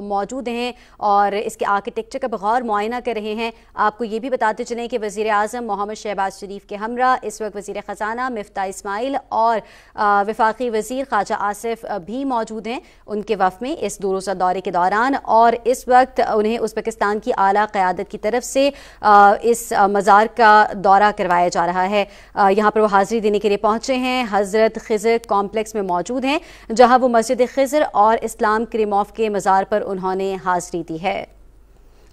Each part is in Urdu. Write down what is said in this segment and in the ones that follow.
موجود ہیں اور اس کے آرکیٹیکچر کا بغور معائنہ کر رہے ہیں۔ آپ کو یہ بھی بتاتے چلیں کہ وزیر اعظم محمد شہباز شریف کے ہمراہ اس وقت وزیر خزانہ مفتاح اسماعیل اور وفاقی وزیر خواجہ آصف بھی موجود ہیں ان کے وفد میں اس 2 روزہ دورے کے دوران، اور اس وقت انہیں ازبکستان کی اعلیٰ قیادت کی طرف سے اس مزار کا دورہ کروایا جا رہا ہے۔ یہاں پر وہ حاضری دینے کے لیے پہنچے ہیں، حضرت خضر کمپلیکس میں موجود ہیں جہاں وہ مسجد خضر اور اسلام کریموف کے مزار پر انہوں نے حاضری دی ہے۔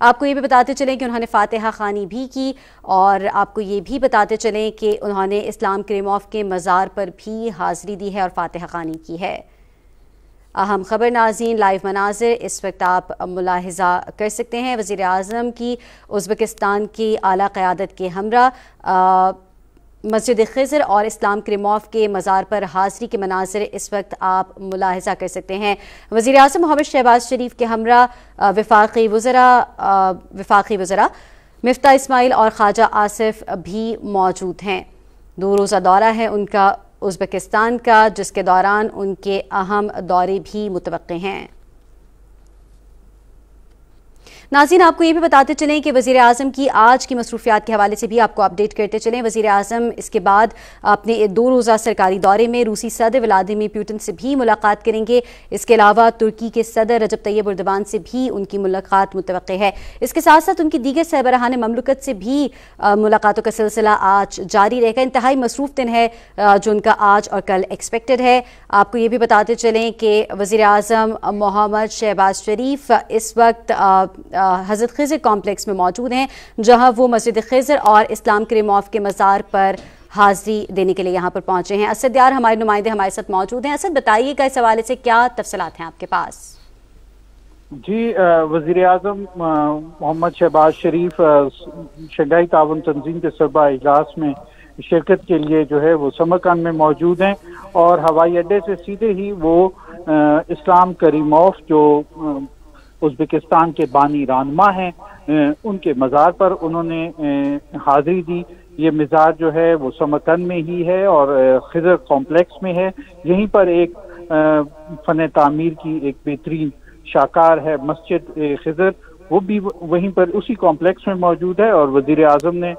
آپ کو یہ بھی بتاتے چلیں کہ انہوں نے فاتحہ خوانی بھی کی، اور آپ کو یہ بھی بتاتے چلیں کہ انہوں نے اسلام کریموف کے مزار پر بھی حاضری دی ہے اور فاتحہ خوانی کی ہے۔ اہم خبر ناظرین، لائیو مناظر اس وقت آپ ملاحظہ کر سکتے ہیں۔ وزیر اعظم کی ازبکستان کی اعلیٰ قیادت کے ہمراہ مسجد خضر اور اسلام کریموف کے مزار پر حاضری کے مناظر اس وقت آپ ملاحظہ کر سکتے ہیں۔ وزیر اعظم محمد شہباز شریف کے ہمراہ وفاقی وزراء مفتاح اسماعیل اور خواجہ آصف بھی موجود ہیں۔ 2 روزہ دورہ ہے ان کا ازبکستان کا، جس کے دوران ان کے اہم دورے بھی متوقع ہیں۔ ناظرین، آپ کو یہ بھی بتاتے چلیں کہ وزیر اعظم کی آج کی مصروفیات کے حوالے سے بھی آپ کو اپڈیٹ کرتے چلیں۔ وزیر اعظم اس کے بعد اپنے 2 روزہ سرکاری دورے میں روسی صدر ولادیمیر پوٹن سے بھی ملاقات کریں گے۔ اس کے علاوہ ترکی کے صدر رجب طیب ایردوان سے بھی ان کی ملاقات متوقع ہے۔ اس کے ساتھ ساتھ ان کی دیگر سربراہان مملکت سے بھی ملاقاتوں کا سلسلہ آج جاری رہے گا۔ انتہائی مصروف دن ہے جو ان کا آج اور کل ایکسپیکٹڈ ہے۔ آپ کو یہ بھی بتاتے چلیں کہ وزیر اعظم محمد شہباز شریف اس وقت حضرت خضر کمپلیکس میں موجود ہیں جہاں وہ مسجد خضر اور اسلام کریموف کے مزار پر حاضری دینے کے لیے یہاں پر پہنچے ہیں۔ اسد یار ہمارے نمائندے ہمارے ساتھ موجود ہیں۔ اسد، بتائیے گا اس حوالے سے کیا تفصیلات ہیں آپ کے پاس؟ جی، وزیر اعظم محمد شہباز شریف شنگھائی تعاون تنظیم کے صوبہ اجلاس میں شرکت کے لیے جو ہے وہ سمرقند میں موجود ہیں، اور ہوائی اڈے سے سیدھے ہی وہ اسلام کریموف جو ازبکستان کے بانی رہنما ہیں ان کے مزار پر انہوں نے حاضری دی۔ یہ مزار جو ہے وہ سمرقند میں ہی ہے اور خضر کمپلیکس میں ہے۔ یہیں پر ایک فن تعمیر کی ایک بہترین شاہکار ہے مسجد خضر، وہ بھی وہیں پر اسی کمپلیکس میں موجود ہے، اور وزیر اعظم نے